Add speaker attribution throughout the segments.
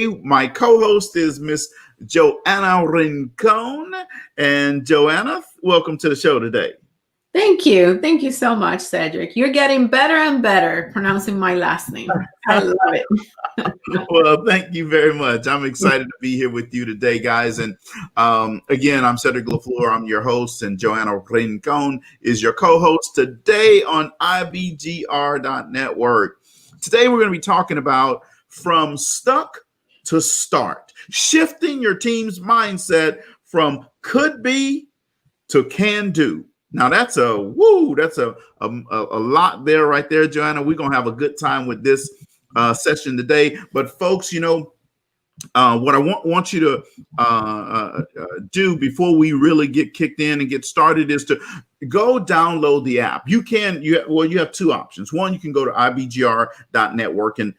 Speaker 1: My co-host is Miss Johanna Rincon. And Johanna, welcome to the show today.
Speaker 2: Thank you. Thank you so much, Cedrick. You're getting better and better pronouncing my last name. I love it.
Speaker 1: Well, thank you very much. I'm excited to be here with you today, guys. And again, I'm Cedrick LaFleur. I'm your host, and Johanna Rincon is your co-host today on IBGR.network. Today, we're going to be talking about from stuck to start, shifting your team's mindset from could be to can do. Now that's a lot there right there, Joanna. We're gonna have a good time with this session today. But folks, what I want you to do before we really get kicked in and get started is to go download the app. You have two options. One, you can go to ibgr.network and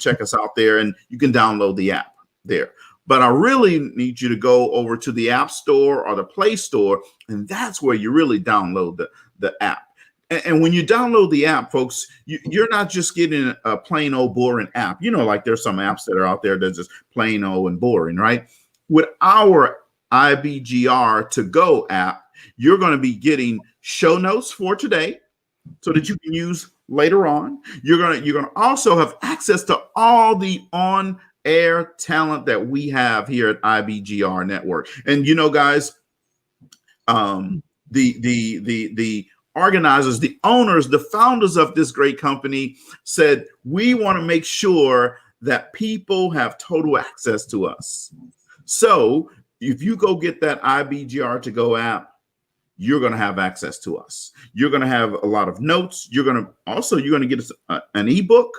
Speaker 1: check us out there, and you can download the app there. But I really need you to go over to the App Store or the Play Store, and that's where you really download the app. And when you download the app, folks, you're not just getting a plain old boring app. Like there's some apps that are out there that's just plain old and boring, right? With our IBGR To Go app, you're going to be getting show notes for today so that you can use later on. You're gonna also have access to all the on-air talent that we have here at IBGR Network. And guys, the organizers, the owners, the founders of this great company said, we want to make sure that people have total access to us. So if you go get that IBGR To Go app, you're going to have access to us. You're going to have a lot of notes. You're going to get us an ebook.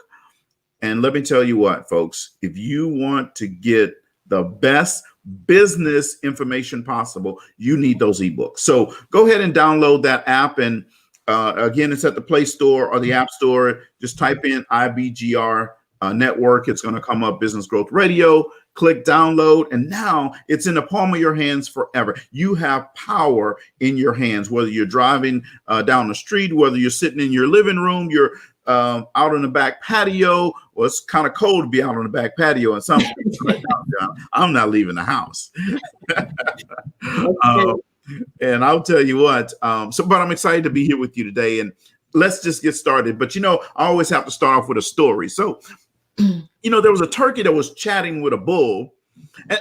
Speaker 1: And let me tell you what, folks, if you want to get the best business information possible, you need those ebooks. So go ahead and download that app. And again, it's at the Play Store or the App Store. Just type in IBGR Network. It's going to come up Business Growth Radio. Click download, and now it's in the palm of your hands forever. You have power in your hands, whether you're driving down the street, whether you're sitting in your living room, you're out on the back patio. Well, it's kind of cold to be out on the back patio in some places right now. I'm not leaving the house. And I'll tell you what, but I'm excited to be here with you today, and let's just get started. But I always have to start off with a story. So there was a turkey that was chatting with a bull,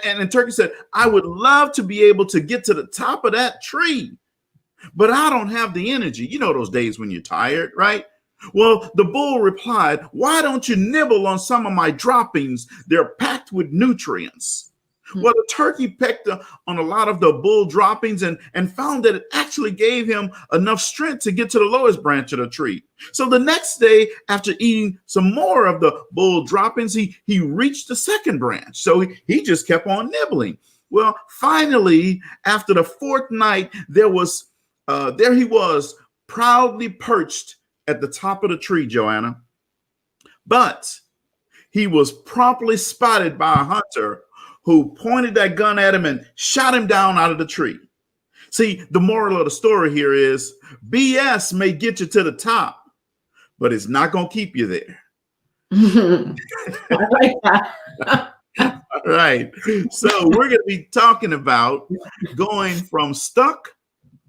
Speaker 1: and the turkey said, I would love to be able to get to the top of that tree, but I don't have the energy. Those days when you're tired, right? Well, the bull replied, why don't you nibble on some of my droppings? They're packed with nutrients. Well, the turkey pecked on a lot of the bull droppings and found that it actually gave him enough strength to get to the lowest branch of the tree. So the next day, after eating some more of the bull droppings, he reached the second branch. So he just kept on nibbling. Well, finally, after the fourth night, there he was, proudly perched at the top of the tree, Joanna. But he was promptly spotted by a hunter who pointed that gun at him and shot him down out of the tree. See, the moral of the story here is BS may get you to the top, but it's not going to keep you there.
Speaker 2: I like that.
Speaker 1: All right. So we're going to be talking about going from stuck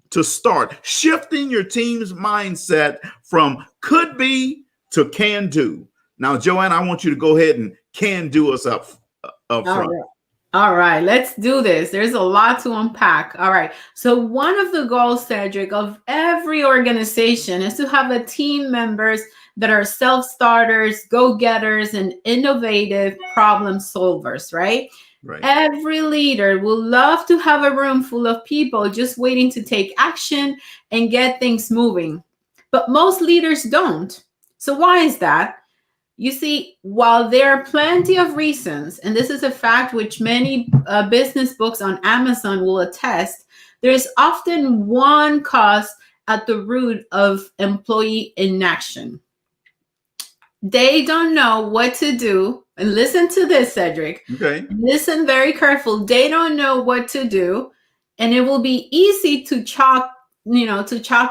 Speaker 1: to start, shifting your team's mindset from could be to can do. Now, Joanna, I want you to go ahead and can do us up front.
Speaker 2: All right, let's do this. There's a lot to unpack. All right. So one of the goals, Cedrick, of every organization is to have a team members that are self-starters, go-getters, and innovative problem solvers, right?
Speaker 1: Right.
Speaker 2: Every leader will love to have a room full of people just waiting to take action and get things moving. But most leaders don't. So why is that? You see, while there are plenty of reasons, and this is a fact which many business books on Amazon will attest, there is often one cause at the root of employee inaction. They don't know what to do. And listen to this, Cedrick.
Speaker 1: Okay.
Speaker 2: Listen very careful. They don't know what to do. And it will be easy to chalk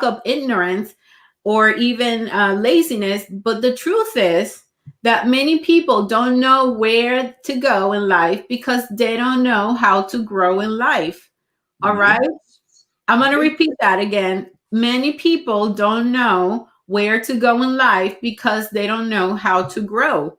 Speaker 2: up ignorance or even laziness. But the truth is, that many people don't know where to go in life because they don't know how to grow in life. All
Speaker 1: Yeah.
Speaker 2: right. I'm going to repeat that again. Many people don't know where to go in life because they don't know how to grow.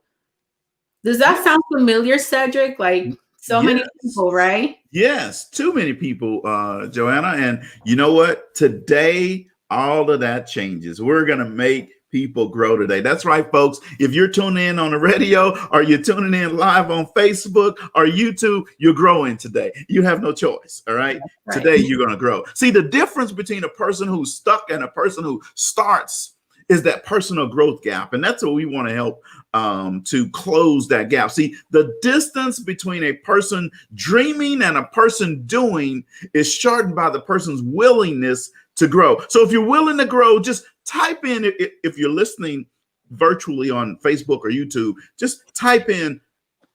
Speaker 2: Does that sound familiar, Cedric? Like so many
Speaker 1: Yes.
Speaker 2: people, right?
Speaker 1: Yes. Too many people, Johanna. And you know what? Today, all of that changes. We're going to make people grow today. That's right, folks. If you're tuning in on the radio or you're tuning in live on Facebook or YouTube, you're growing today. You have no choice. All right.
Speaker 2: Right.
Speaker 1: Today, you're going to grow. See, the difference between a person who's stuck and a person who starts is that personal growth gap. And that's what we want to help to close that gap. See, the distance between a person dreaming and a person doing is shortened by the person's willingness to grow. So if you're willing to grow, just type in, if you're listening virtually on Facebook or YouTube, just type in,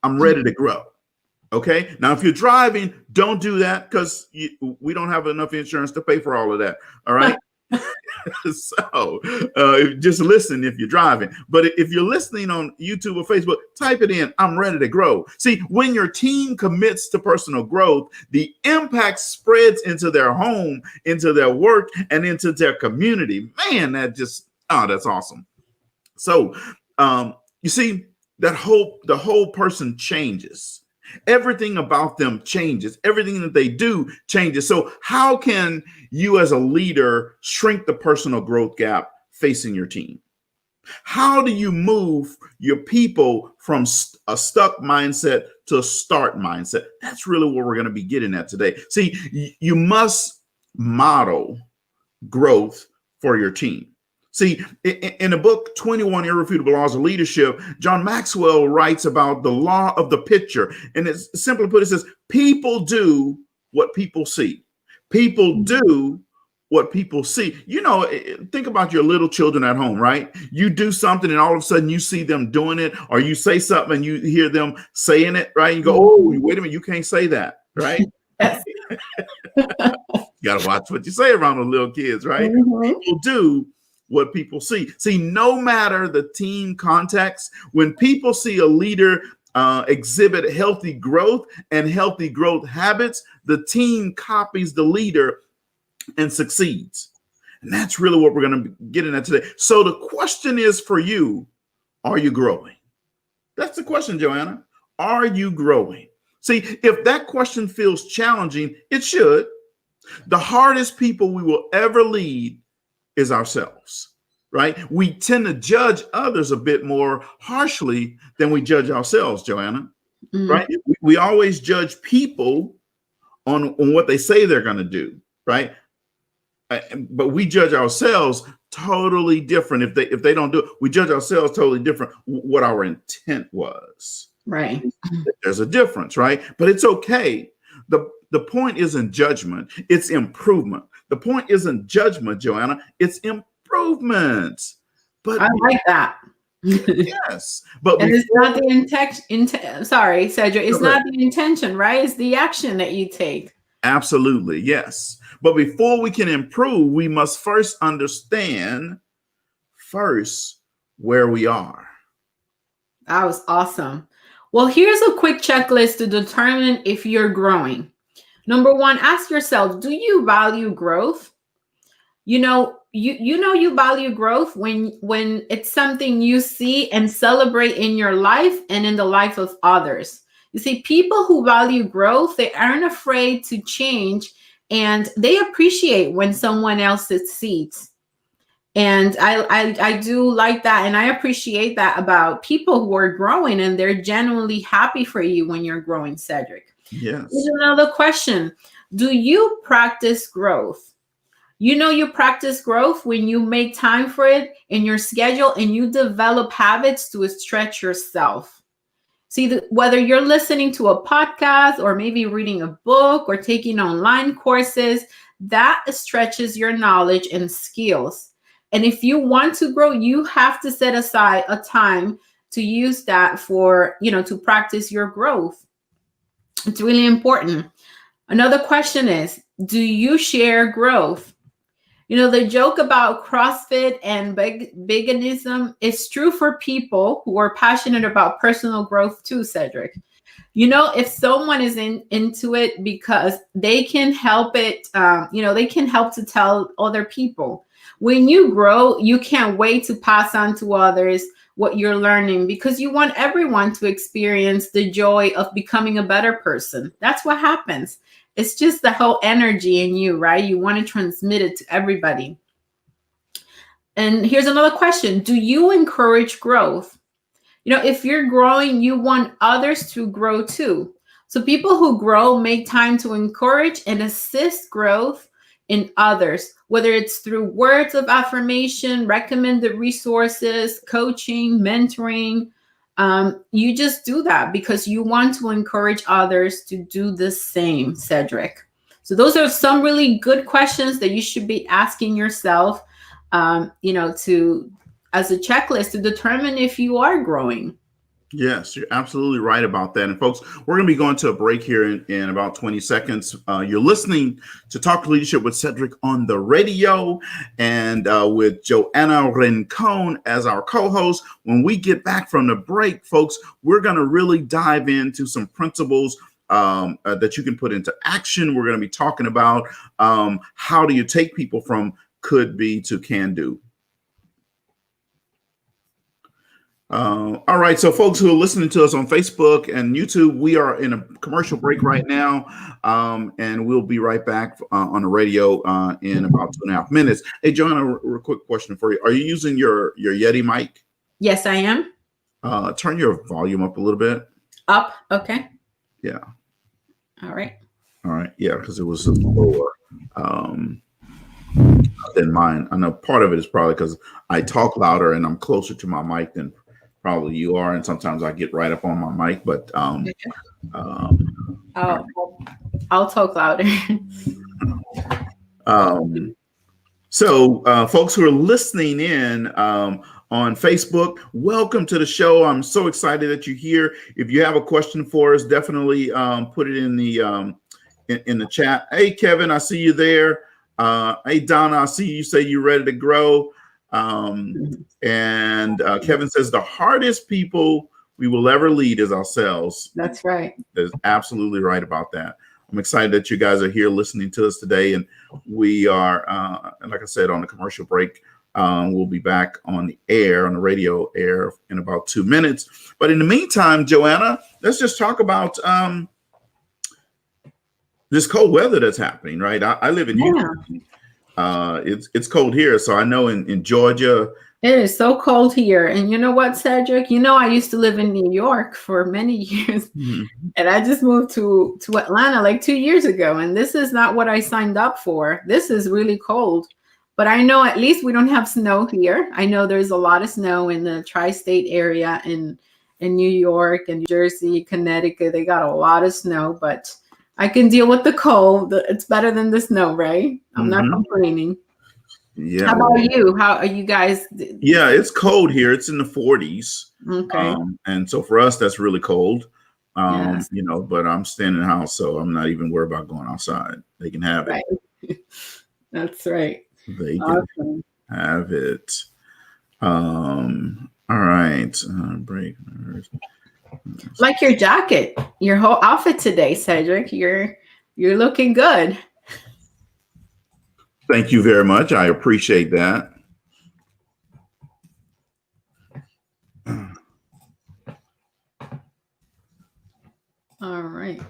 Speaker 1: I'm ready to grow. Okay. Now, if you're driving, don't do that because we don't have enough insurance to pay for all of that. All right. So just listen if you're driving. But if you're listening on YouTube or Facebook, type it in, I'm ready to grow. See, when your team commits to personal growth, the impact spreads into their home, into their work, and into their community. Man, that's awesome. So you see, the whole person changes. Everything about them changes. Everything that they do changes. So how can you as a leader shrink the personal growth gap facing your team? How do you move your people from a stuck mindset to a start mindset? That's really what we're going to be getting at today. See, you must model growth for your team. See, in the book, 21 Irrefutable Laws of Leadership, John Maxwell writes about the law of the picture. And it's simply put, it says, people do what people see. People do what people see. You know, think about your little children at home, right? You do something and all of a sudden you see them doing it, or you say something and you hear them saying it, right? You go, oh, wait a minute, you can't say that, right? You got to watch what you say around the little kids, right?
Speaker 2: Mm-hmm.
Speaker 1: People do what people see. See, no matter the team context, when people see a leader exhibit healthy growth and healthy growth habits, the team copies the leader and succeeds. And that's really what we're going to be getting at today. So the question is for you, are you growing? That's the question, Johanna. Are you growing? See, if that question feels challenging, it should. The hardest people we will ever lead is ourselves, right? We tend to judge others a bit more harshly than we judge ourselves, Johanna, right? We always judge people on what they say they're going to do, right? But we judge ourselves totally different. If they don't do it, we judge ourselves totally different what our intent was.
Speaker 2: Right.
Speaker 1: There's a difference, right? But it's okay. The point isn't judgment, it's improvement. The point isn't judgment, Johanna, it's improvement. But
Speaker 2: I like that.
Speaker 1: yes, but
Speaker 2: and it's not the intention. Sorry, Cedric. It's not the intention, right? It's the action that you take.
Speaker 1: Absolutely, yes. But before we can improve, we must first understand where we are.
Speaker 2: That was awesome. Well, here's a quick checklist to determine if you're growing. Number one, ask yourself, do you value growth? You know you value growth when it's something you see and celebrate in your life and in the life of others. You see, people who value growth, they aren't afraid to change, and they appreciate when someone else succeeds. And I do like that, and I appreciate that about people who are growing, and they're genuinely happy for you when you're growing, Cedric.
Speaker 1: Yes.
Speaker 2: Here's another question. Do you practice growth? You know you practice growth when you make time for it in your schedule and you develop habits to stretch yourself. See, whether you're listening to a podcast or maybe reading a book or taking online courses, that stretches your knowledge and skills. And if you want to grow, you have to set aside a time to use that for, to practice your growth. It's really important. Another question is, do you share growth? The joke about CrossFit and veganism is true for people who are passionate about personal growth too, Cedric. If someone is into it because they can help it, they can help to tell other people. When you grow, you can't wait to pass on to others what you're learning, because you want everyone to experience the joy of becoming a better person. That's what happens. It's just the whole energy in you, right? You want to transmit it to everybody. And here's another question. Do you encourage growth? If you're growing, you want others to grow too. So people who grow make time to encourage and assist growth in others, whether it's through words of affirmation, recommended resources, coaching, mentoring. You just do that because you want to encourage others to do the same, Cedric. So those are some really good questions that you should be asking yourself, to as a checklist to determine if you are growing.
Speaker 1: Yes, you're absolutely right about that. And folks, we're going to be going to a break here in about 20 seconds. You're listening to Talk Leadership with Cedrick on the radio, and with Johanna Rincon as our co-host. When we get back from the break, folks, we're going to really dive into some principles that you can put into action. We're going to be talking about how do you take people from could be to can do. All right. So folks who are listening to us on Facebook and YouTube, we are in a commercial break right now. And we'll be right back on the radio in about 2.5 minutes. Hey, Johanna, a quick question for you. Are you using your Yeti mic?
Speaker 2: Yes, I am.
Speaker 1: Turn your volume up a little bit.
Speaker 2: Up. Okay.
Speaker 1: Yeah.
Speaker 2: All right.
Speaker 1: Yeah, because it was lower than mine. I know part of it is probably because I talk louder and I'm closer to my mic than probably you are, and sometimes I get right up on my mic, but
Speaker 2: I'll talk louder.
Speaker 1: So folks who are listening in on Facebook, welcome to the show. I'm so excited that you're here. If you have a question for us, definitely put it in the chat. Hey, Kevin, I see you there. Hey, Donna, I see you say you're ready to grow. And Kevin says the hardest people we will ever lead is ourselves.
Speaker 2: That's right.
Speaker 1: That's absolutely right about that. I'm excited that you guys are here listening to us today. And we are, like I said, on the commercial break. We'll be back on the air, on the radio air in about 2 minutes. But in the meantime, Johanna, let's just talk about this cold weather that's happening, right? I live in Utah. It's cold here, so I know in Georgia
Speaker 2: it is so cold here. And you know what, Cedric? I used to live in New York for many years, and I just moved to Atlanta like 2 years ago, and this is not what I signed up for. This is really cold, but I know at least we don't have snow here. I know there's a lot of snow in the tri-state area in New York and New Jersey, Connecticut. They got a lot of snow, but I can deal with the cold. It's better than the snow, right? I'm not complaining.
Speaker 1: Yeah.
Speaker 2: How about you? How are you guys?
Speaker 1: Yeah, it's cold here. It's in the 40s.
Speaker 2: Okay.
Speaker 1: And so for us, that's really cold.
Speaker 2: Yes.
Speaker 1: But I'm staying in the house, so I'm not even worried about going outside. They can have it.
Speaker 2: Right. That's right.
Speaker 1: They can have it. All right. Break.
Speaker 2: Like your jacket, your whole outfit today, Cedric. You're looking good.
Speaker 1: Thank you very much. I appreciate that.
Speaker 2: All right.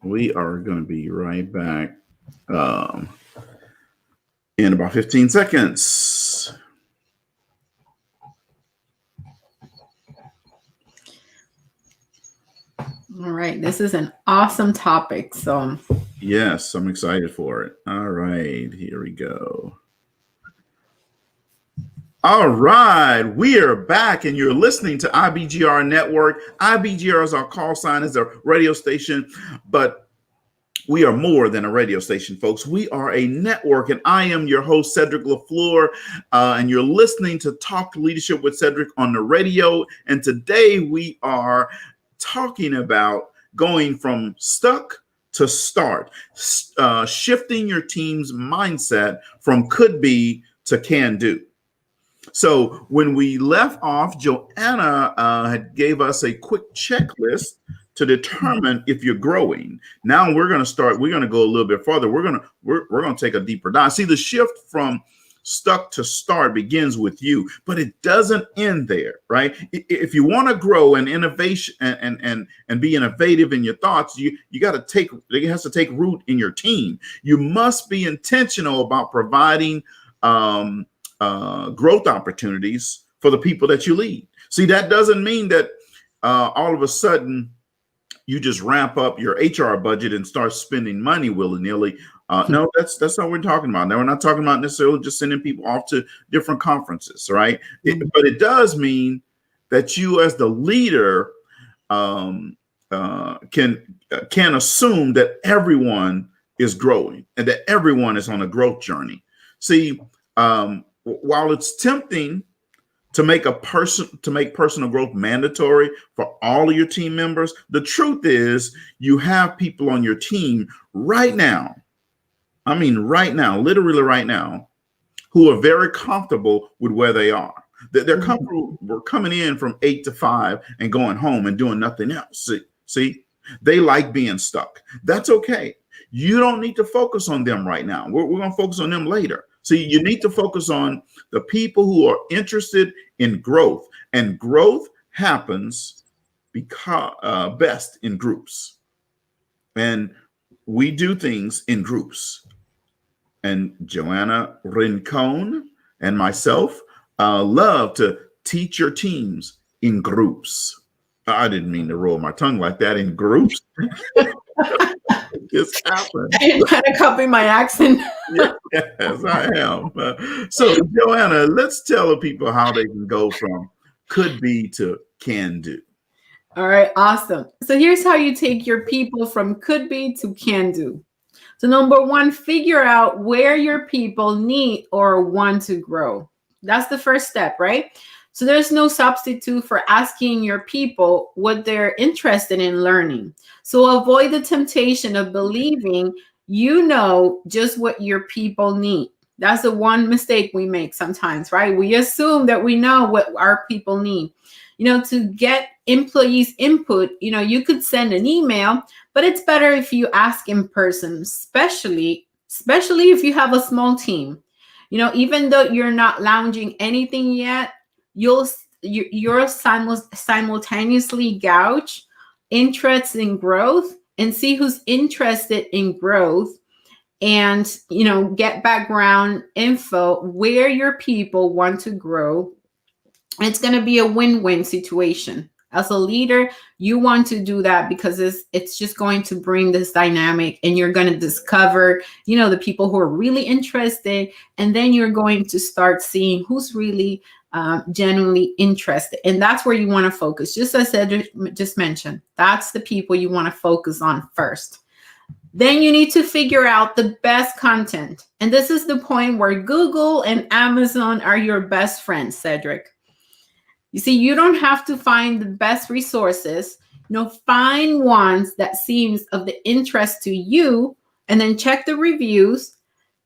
Speaker 1: We are going to be right back in about 15 seconds.
Speaker 2: All right. This is an awesome topic. So
Speaker 1: yes, I'm excited for it. All right, here we go. All right, we are back, and you're listening to IBGR Network. IBGR is our call sign, is a radio station, but we are more than a radio station, folks. We are a network, and I am your host, Cedric LaFleur, and you're listening to Talk Leadership with Cedric on the radio. And today we are talking about going from stuck to start, shifting your team's mindset from could be to can do. So when we left off, Johanna had gave us a quick checklist to determine if you're growing. Now we're going to start. We're going to go a little bit further. We're going to take a deeper dive. See, the shift from stuck to start begins with you, but it doesn't end there, right? If you want to grow and innovation and be innovative in your thoughts, you got to take, it has to take root in your team. You must be intentional about providing growth opportunities for the people that you lead. See, that doesn't mean that all of a sudden you just ramp up your HR budget and start spending money willy-nilly. No, that's not what we're talking about. Now, we're not talking about necessarily just sending people off to different conferences, right? But it does mean that you, as the leader, can assume that everyone is growing and that everyone is on a growth journey. See, while it's tempting to make personal growth mandatory for all of your team members, the truth is you have people on your team right now. I mean, right now, literally right now, who are very comfortable with where they are. They're comfortable. We're coming in from 8 to 5 and going home and doing nothing else. See, they like being stuck. That's okay. You don't need to focus on them right now. We're going to focus on them later. See, you need to focus on the people who are interested in growth, and growth happens because best in groups. And we do things in groups. And Johanna, Rincon, and myself love to teach your teams in groups. I didn't mean to roll my tongue like that, in groups. It's happened.
Speaker 2: You're trying to copy my accent.
Speaker 1: Yes, I am. So, Johanna, let's tell the people how they can go from could be to can do.
Speaker 2: All right, awesome. So here's how you take your people from could be to can do. So number one, figure out where your people need or want to grow. That's the first step, right? So there's no substitute for asking your people what they're interested in learning. So avoid the temptation of believing you know just what your people need. That's the one mistake we make sometimes, right? We assume that we know what our people need. To get employees' input, you could send an email, but it's better if you ask in person, especially if you have a small team. Even though you're not launching anything yet, you'll simultaneously gauge interest in growth and see who's interested in growth, and get background info where your people want to grow. It's going to be a win-win situation. As a leader, you want to do that because it's just going to bring this dynamic, and you're going to discover, the people who are really interested, and then you're going to start seeing who's really genuinely interested. And that's where you want to focus. Just as Cedrick just mentioned, that's the people you want to focus on first. Then you need to figure out the best content. And this is the point where Google and Amazon are your best friends, Cedrick. You see, you don't have to find the best resources. Find ones that seems of the interest to you, and then check the reviews,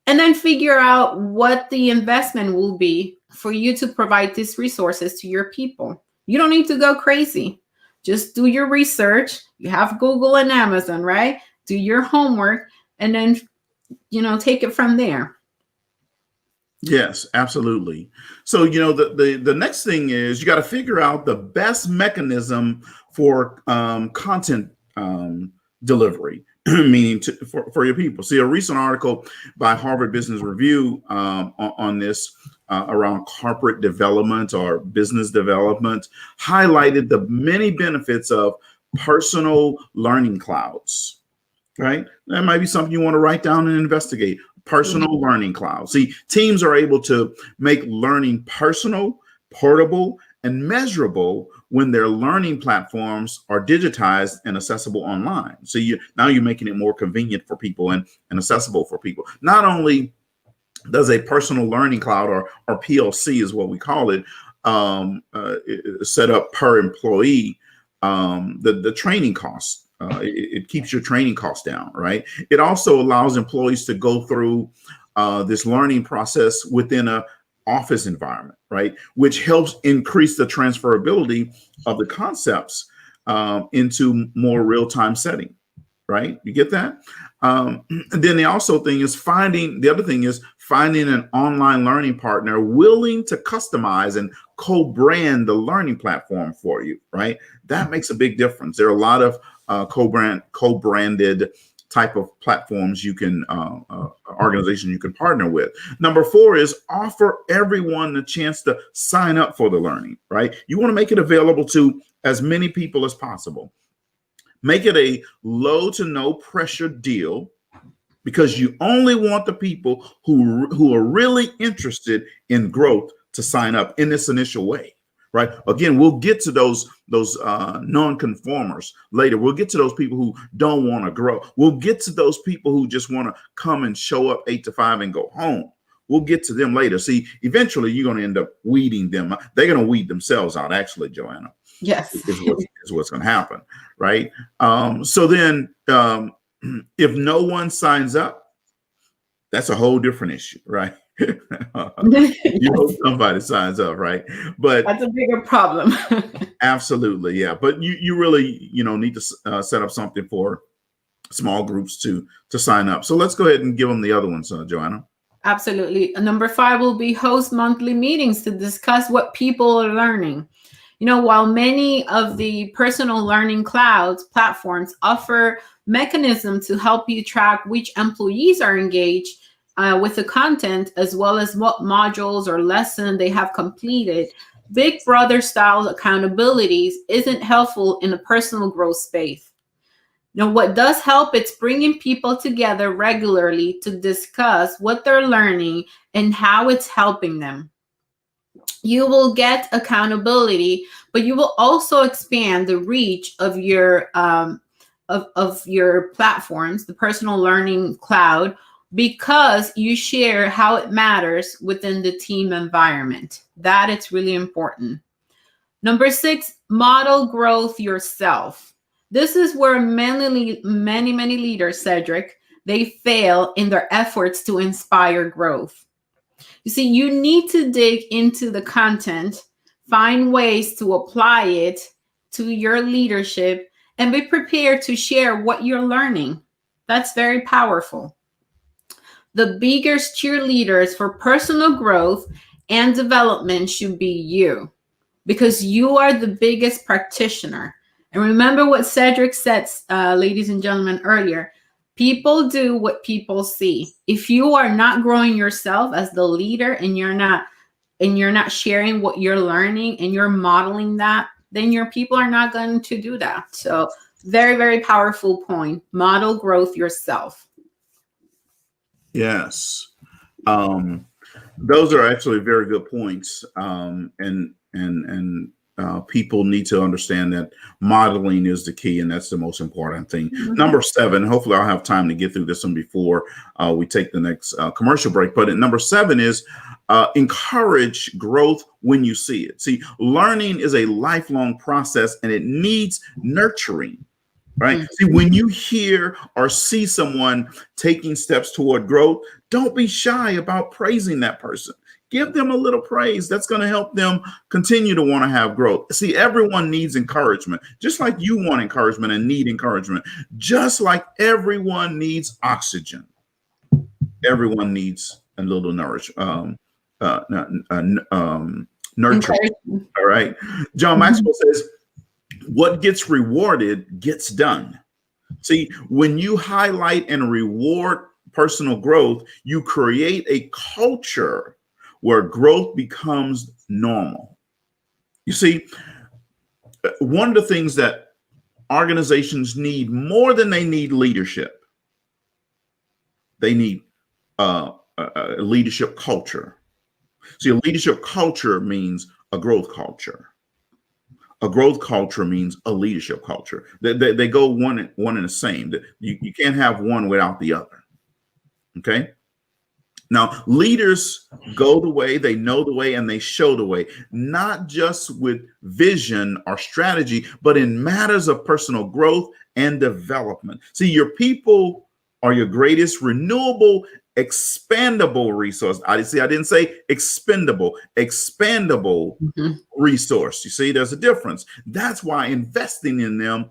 Speaker 2: and then figure out what the investment will be for you to provide these resources to your people. You don't need to go crazy. Just do your research. You have Google and Amazon, right? Do your homework, and then, take it from there.
Speaker 1: Yes, absolutely. So, the next thing is you got to figure out the best mechanism for content delivery, meaning for your people. See, a recent article by Harvard Business Review on this around corporate development or business development highlighted the many benefits of personal learning clouds, right? That might be something you want to write down and investigate. Personal learning cloud. See, teams are able to make learning personal, portable, and measurable when their learning platforms are digitized and accessible online. So now you're making it more convenient for people and accessible for people. Not only does a personal learning cloud, or PLC is what we call it, set up per employee, the training costs It keeps your training costs down, right? It also allows employees to go through this learning process within a office environment, right? Which helps increase the transferability of the concepts into more real-time setting, right? You get that? And then the other thing is finding an online learning partner willing to customize and co-brand the learning platform for you, right? That makes a big difference. There are a lot of co-branded type of platforms you can organization you can partner with. Number 4 is offer everyone the chance to sign up for the learning, right? You want to make it available to as many people as possible. Make it a low to no pressure deal, because you only want the people who are really interested in growth to sign up in this initial way, right? Again, we'll get to those non-conformers later. We'll get to those people who don't want to grow. We'll get to those people who just want to come and show up 8 to 5 and go home. We'll get to them later. See, eventually you're going to end up weeding them. They're going to weed themselves out, actually, Johanna.
Speaker 2: Yes.
Speaker 1: is what's going to happen, right? So then if no one signs up, that's a whole different issue, right? You hope somebody signs up, right? But
Speaker 2: that's a bigger problem.
Speaker 1: Absolutely, yeah. But you really need to set up something for small groups to sign up. So let's go ahead and give them the other ones, Johanna.
Speaker 2: Absolutely. Number 5 will be host monthly meetings to discuss what people are learning. While many of the personal learning clouds platforms offer mechanisms to help you track which employees are engaged with the content, as well as what modules or lesson they have completed, Big Brother style accountabilities isn't helpful in a personal growth space. What does help, it's bringing people together regularly to discuss what they're learning and how it's helping them. You will get accountability, but you will also expand the reach of your of your platforms, the personal learning cloud, because you share how it matters within the team environment. That it's really important. Number 6, model growth yourself. This is where many leaders, Cedrick, they fail in their efforts to inspire growth. You see, you need to dig into the content, find ways to apply it to your leadership, and be prepared to share what you're learning. That's very powerful. The biggest cheerleaders for personal growth and development should be you, because you are the biggest practitioner. And remember what Cedrick said, ladies and gentlemen, earlier. People do what people see. If you are not growing yourself as the leader and you're not sharing what you're learning and you're modeling that, then your people are not going to do that. So very, very powerful point. Model growth yourself.
Speaker 1: Yes. Those are actually very good points. And people need to understand that modeling is the key, and that's the most important thing. Mm-hmm. Number 7, hopefully I'll have time to get through this one before we take the next commercial break. But number 7 is encourage growth when you see it. See, learning is a lifelong process, and it needs nurturing. Right. Mm-hmm. See, when you hear or see someone taking steps toward growth, don't be shy about praising that person. Give them a little praise. That's going to help them continue to want to have growth. See, everyone needs encouragement, just like you want encouragement and need encouragement, just like everyone needs oxygen. Everyone needs a little nurturing. All right. John Maxwell says, what gets rewarded gets done. See, when you highlight and reward personal growth, you create a culture where growth becomes normal. You see, one of the things that organizations need more than they need leadership, they need a leadership culture. See, a leadership culture means a growth culture. A growth culture means a leadership culture. They go one and the same. You can't have one without the other. Okay. Now, leaders go the way, they know the way, and they show the way, not just with vision or strategy, but in matters of personal growth and development. See, your people are your greatest renewable, expandable resource. I didn't say expendable, expandable resource. You see, there's a difference. That's why investing in them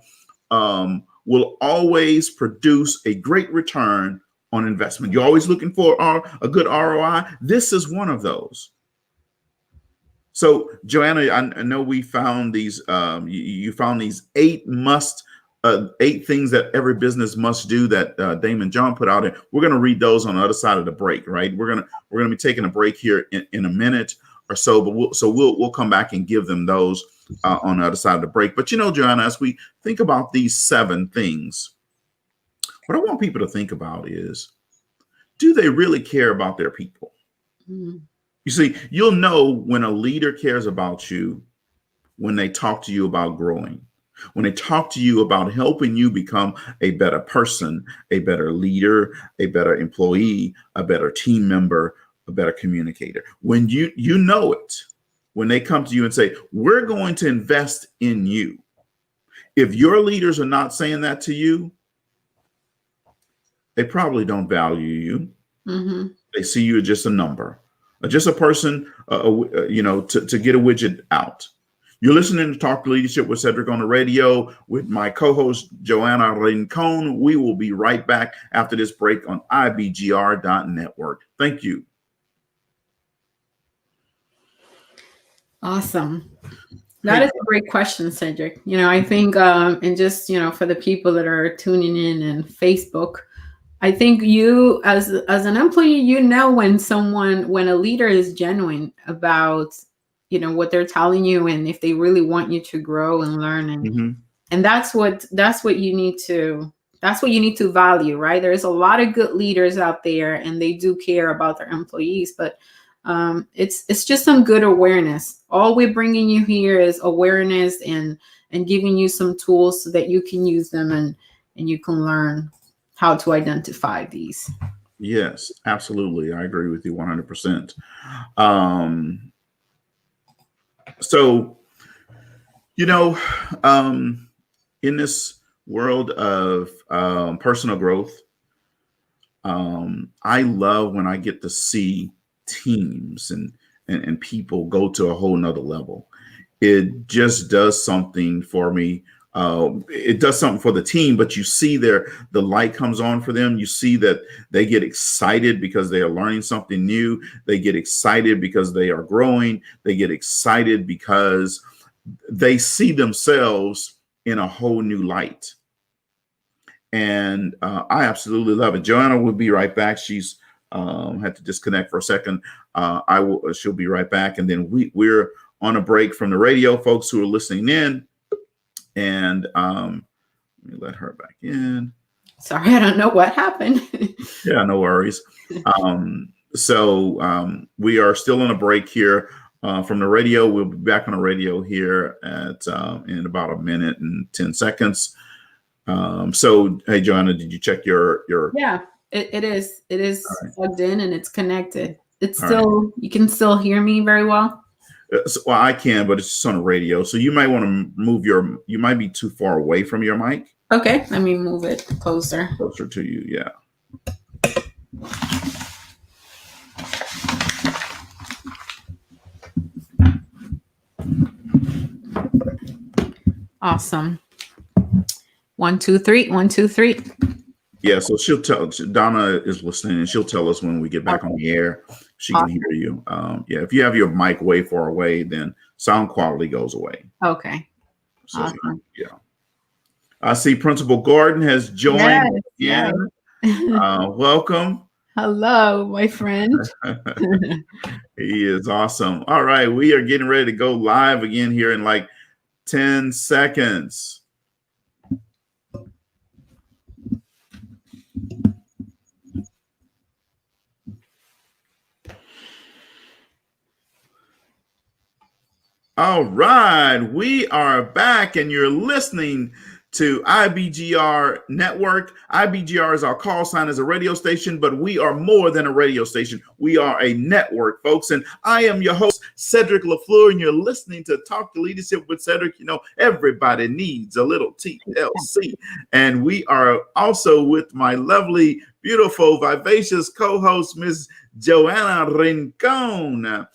Speaker 1: will always produce a great return on investment. You're always looking for a good ROI. This is one of those. So, Johanna, I know we found these. You found these eight things that every business must do that Damon John put out. And we're going to read those on the other side of the break, right? We're gonna be taking a break here in a minute or so, but we'll come back and give them those on the other side of the break. But Johanna, as we think about these 7 things, what I want people to think about is, do they really care about their people? Mm-hmm. You see, you'll know when a leader cares about you when they talk to you about growing, when they talk to you about helping you become a better person, a better leader, a better employee, a better team member, a better communicator. When you know it, when they come to you and say, we're going to invest in you. If your leaders are not saying that to you, they probably don't value you. Mm-hmm. They see you as just a number, just a person, to get a widget out. You're listening to Talk Leadership with Cedrick on the radio with my co-host, Johanna Rincon. We will be right back after this break on IBGR.network. Thank you.
Speaker 2: Awesome. That is a great question, Cedrick. I think, and just, for the people that are tuning in and Facebook, I think you as an employee, when a leader is genuine about, what they're telling you, and if they really want you to grow and learn, and that's what you need to value, right? There's a lot of good leaders out there, and they do care about their employees, but it's just some good awareness. All we're bringing you here is awareness and giving you some tools so that you can use them and you can learn how to identify these.
Speaker 1: Yes, absolutely. I agree with you 100%. So, in this world of personal growth, I love when I get to see teams and people go to a whole nother level. It just does something for me. It does something for the team, but you see the light comes on for them. You see that they get excited because they are learning something new. They get excited because they are growing. They get excited because they see themselves in a whole new light. And I absolutely love it. Johanna will be right back. She's had to disconnect for a second. She'll be right back. And then we're on a break from the radio, folks who are listening in. And let me let her back in.
Speaker 2: Sorry, I don't know what happened.
Speaker 1: Yeah, no worries. So we are still on a break here from the radio. We'll be back on the radio here in about a minute and 10 seconds. So, hey, Johanna, did you check your?
Speaker 2: Yeah, it is. It is plugged in and it's connected. It's still, you can still hear me very well.
Speaker 1: Well, I can, but it's just on the radio. So you might want to move you might be too far away from your mic.
Speaker 2: Okay, let me move it closer.
Speaker 1: Closer to you, yeah.
Speaker 2: Awesome. 1, 2, 3. 1, 2, 3.
Speaker 1: Yeah, so Donna is listening and she'll tell us when we get back on the air. She can hear you. Yeah, if you have your mic way far away, then sound quality goes away.
Speaker 2: Okay.
Speaker 1: So, awesome. Yeah. I see Principal Gordon has joined again. Welcome.
Speaker 2: Hello, my friend.
Speaker 1: He is awesome. All right, we are getting ready to go live again here in like 10 seconds. All right, we are back and you're listening to IBGR Network. IBGR is our call sign as a radio station, but we are more than a radio station. We are a network, folks. And I am your host, Cedrick LaFleur, and you're listening to Talk to Leadership with Cedrick. You know, everybody needs a little TLC. And we are also with my lovely, beautiful, vivacious co-host, Ms. Johanna Rincon.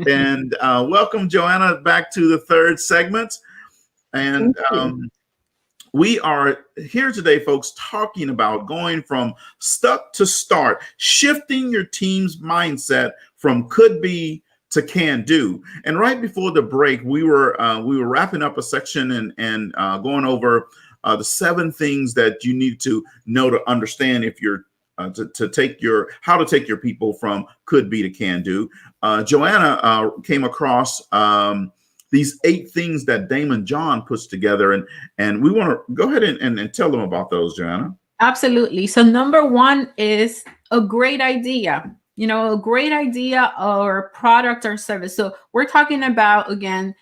Speaker 1: And welcome, Johanna, back to the third segment. And we are here today, folks, talking about going from stuck to start, shifting your team's mindset from could be to can do. And right before the break, we were wrapping up a section and going over the 7 things that you need to know to understand if you're to take your people from could be to can do. Johanna came across these 8 things that Damon John puts together, and we want to go ahead and tell them about those, Johanna.
Speaker 2: Absolutely. So number 1 is a great idea. You know, a great idea or product or service. So we're talking about, again,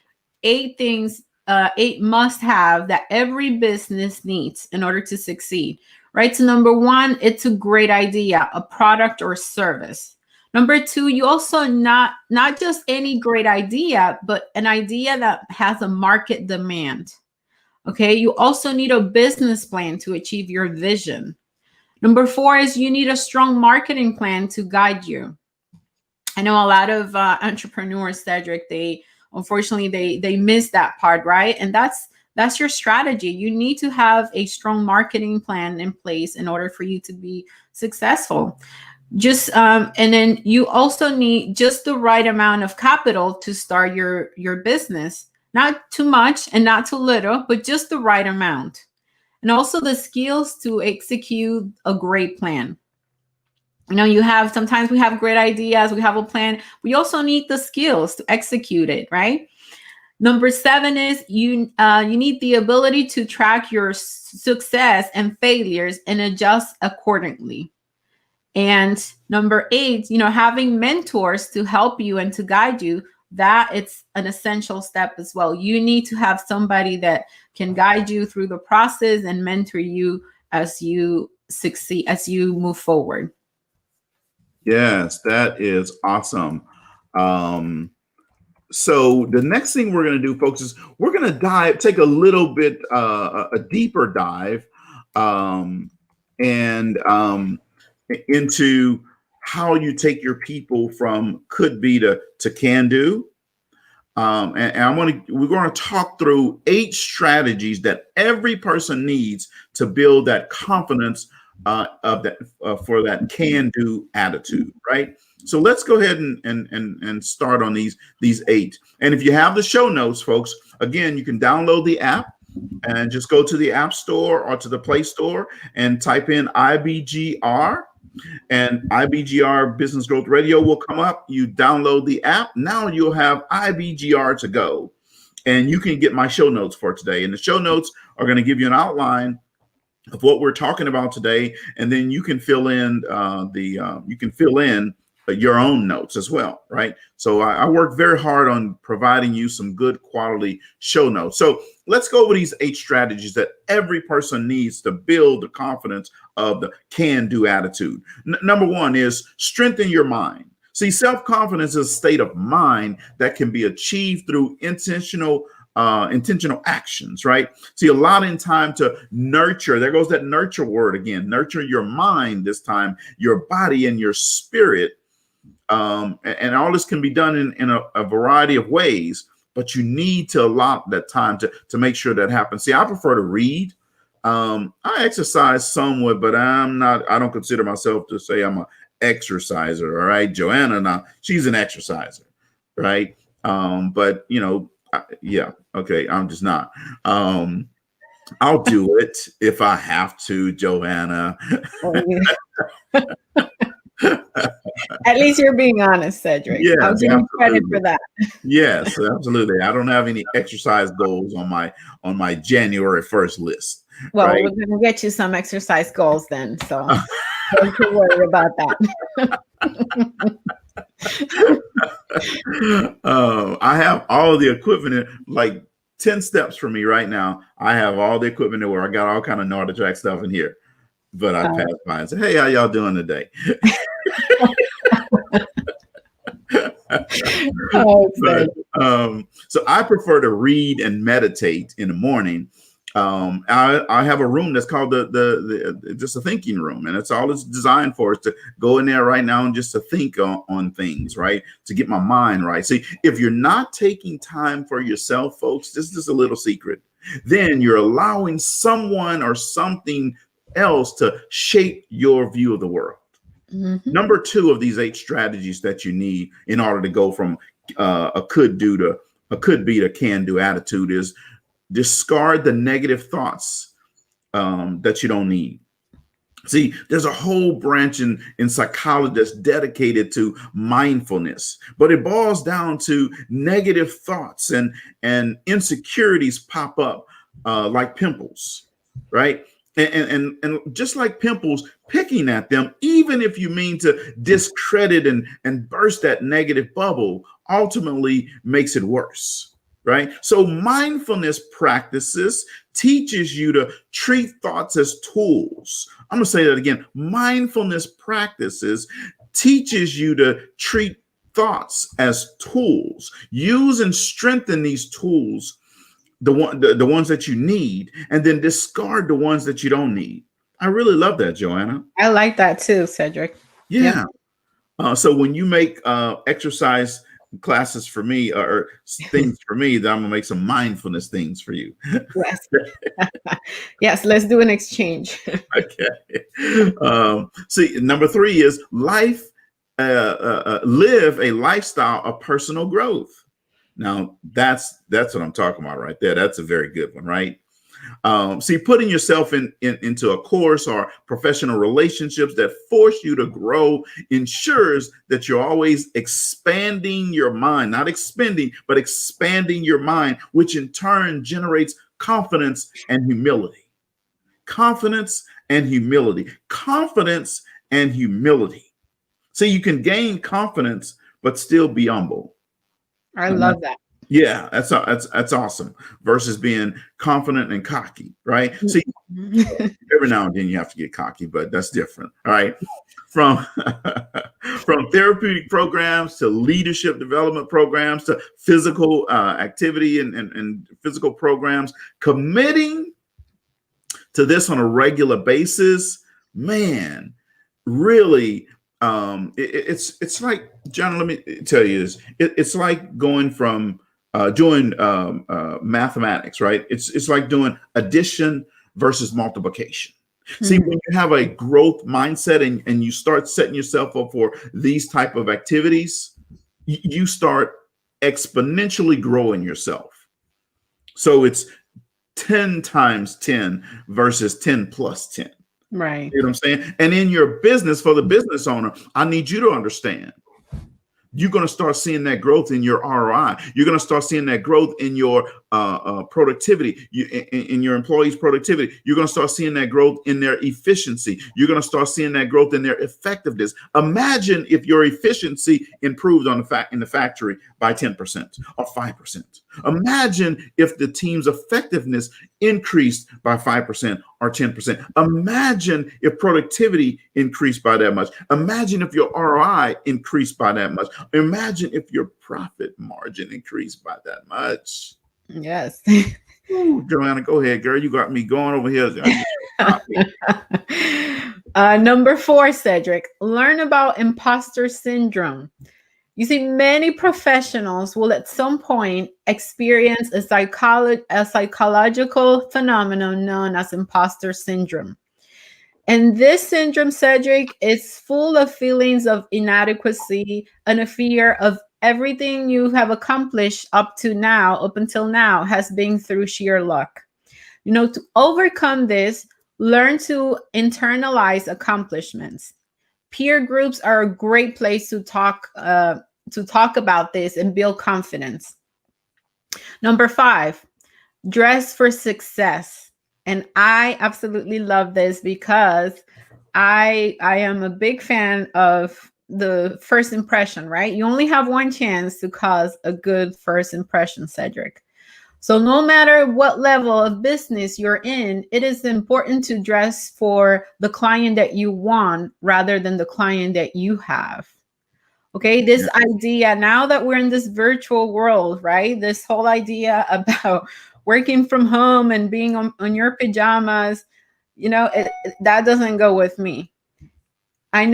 Speaker 2: 8 things, 8 must-have that every business needs in order to succeed, right? So number 1, it's a great idea, a product or service. Number 2, you also not just any great idea, but an idea that has a market demand. Okay, you also need a business plan to achieve your vision. Number 4 is you need a strong marketing plan to guide you. I know a lot of entrepreneurs, Cedrick, they miss that part, right? And that's your strategy. You need to have a strong marketing plan in place in order for you to be successful. And then you also need just the right amount of capital to start your business. Not too much and not too little, but just the right amount. And also the skills to execute a great plan. You know, sometimes we have great ideas, we have a plan. We also need the skills to execute it, right? Number 7 is you need the ability to track your success and failures and adjust accordingly. And number 8, you know, having mentors to help you and to guide you, that it's an essential step as well. You need to have somebody that can guide you through the process and mentor you as you succeed, as you move forward.
Speaker 1: Yes, that is awesome. So the next thing we're going to do, folks, is we're going to take a little bit, a deeper dive into how you take your people from could be to can do. And we're going to talk through 8 strategies that every person needs to build that confidence for that can do attitude, right? So let's go ahead and start on these 8. And if you have the show notes, folks, again, you can download the app and just go to the App Store or to the Play Store and type in IBGR. And IBGR Business Growth Radio will come up. You download the app. Now you'll have IBGR to go. And you can get my show notes for today. And the show notes are going to give you an outline of what we're talking about today. And then you can fill in your own notes as well, right? So I work very hard on providing you some good quality show notes. So let's go over these 8 strategies that every person needs to build the confidence of the can-do attitude. Number 1 is strengthen your mind. See, self-confidence is a state of mind that can be achieved through intentional actions, right? See, a lot in time to nurture. There goes that nurture word again. Nurture your mind this time, your body and your spirit. And all this can be done in a variety of ways, but you need to allot that time to make sure that happens. See, I prefer to read. I exercise somewhat, but I don't consider myself to say I'm an exerciser. All right. Johanna, now she's an exerciser. Right. But you know, yeah. Okay. I'm just not. I'll do it if I have to, Johanna.
Speaker 2: Oh, yeah. At least you're being honest, Cedrick.
Speaker 1: Yeah,
Speaker 2: I'll give you credit for that.
Speaker 1: Yes, absolutely. I don't have any exercise goals on my January 1st list.
Speaker 2: Well,
Speaker 1: right?
Speaker 2: we're going to get you some exercise goals then, so don't worry about that.
Speaker 1: I have all the equipment, like 10 steps for me right now. I have all the equipment where I got all kind of NordicTrack stuff in here, but I pass by and say, hey, how y'all doing today? But, so I prefer to read and meditate in the morning. I have a room that's called the just a thinking room, and it's all it's designed for is to go in there right now and just to think on things, right? To get my mind right. See, if you're not taking time for yourself, folks, this is just a little secret, then you're allowing someone or something else to shape your view of the world. Mm-hmm. Number 2 of these 8 strategies that you need in order to go from a could do to a could be to can do attitude is discard the negative thoughts that you don't need. See, there's a whole branch in psychology that's dedicated to mindfulness, but it boils down to negative thoughts and insecurities pop up like pimples, right? And just like pimples, picking at them, even if you mean to discredit and burst that negative bubble, ultimately makes it worse, right? So mindfulness practices teaches you to treat thoughts as tools. I'm going to say that again. Mindfulness practices teaches you to treat thoughts as tools. Use and strengthen these tools, the ones that you need, and then discard the ones that you don't need. I really love that, Johanna.
Speaker 2: I like that too, Cedrick.
Speaker 1: Yeah. So when you make exercise classes for me or things for me, then I'm gonna make some mindfulness things for you.
Speaker 2: Yes. Yes, let's do an exchange.
Speaker 1: Okay. See, number 3 is live a lifestyle of personal growth. Now that's what I'm talking about right there. That's a very good one, right? See, putting yourself into a course or professional relationships that force you to grow ensures that you're always expanding your mind, not expending, but expanding your mind, which in turn generates confidence and humility. Confidence and humility. Confidence and humility. So you can gain confidence, but still be humble.
Speaker 2: I love that.
Speaker 1: Yeah, that's awesome. Versus being confident and cocky, right? See, every now and then you have to get cocky, but that's different. All right. From therapeutic programs to leadership development programs to physical activity and physical programs, committing to this on a regular basis, man, really. It's like, John, let me tell you this. It's like going from doing mathematics, right? It's like doing addition versus multiplication. Mm-hmm. See, when you have a growth mindset and you start setting yourself up for these type of activities, you start exponentially growing yourself. So it's 10 times 10 versus 10 plus 10.
Speaker 2: Right.
Speaker 1: You know what I'm saying? And in your business, for the business owner, I need you to understand, you're going to start seeing that growth in your ROI. You're going to start seeing that growth in your productivity, in your employees' productivity. You're going to start seeing that growth in their efficiency. You're going to start seeing that growth in their effectiveness. Imagine if your efficiency improved in the factory by 10% or 5%. Imagine if the team's effectiveness increased by 5% or 10%. Imagine if productivity increased by that much. Imagine if your ROI increased by that much. Imagine if your profit margin increased by that much.
Speaker 2: Yes.
Speaker 1: Ooh, Johanna, go ahead, girl. You got me going over here.
Speaker 2: Number 4, Cedrick, learn about imposter syndrome. You see, many professionals will at some point experience a psychological phenomenon known as imposter syndrome. And this syndrome, Cedrick, is full of feelings of inadequacy and a fear of everything you have accomplished up until now has been through sheer luck. You know, to overcome this, learn to internalize accomplishments. Peer groups are a great place to talk about this and build confidence. Number 5, dress for success. And I absolutely love this because I am a big fan of the first impression, right? You only have one chance to cause a good first impression, Cedrick. So no matter what level of business you're in, it is important to dress for the client that you want rather than the client that you have. Okay, this
Speaker 1: Yeah.
Speaker 2: idea, now that we're in this virtual world, right? This whole idea about working from home and being on your pajamas, that doesn't go with me. I